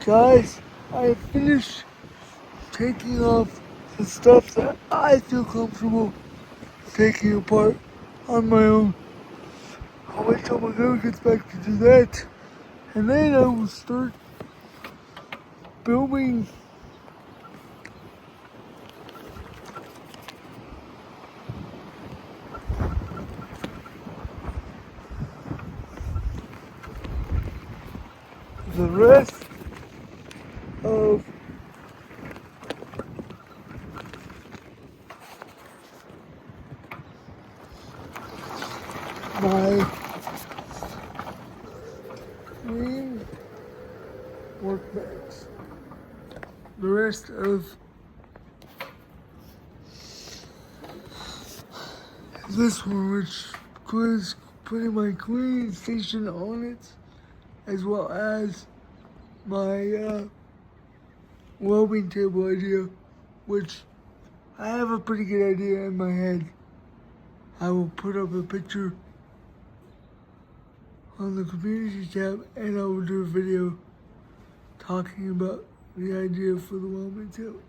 Guys, I finished taking off the stuff that I feel comfortable taking apart on my own. I'll wait till my girl gets back to do that, and then I will start building the rest of my green workbench. The rest of this one, which was putting my cleaning station on it, as well as my welding table idea, which I have a pretty good idea in my head. I will put up a picture on the community tab, and I will do a video talking about the idea for the welding table.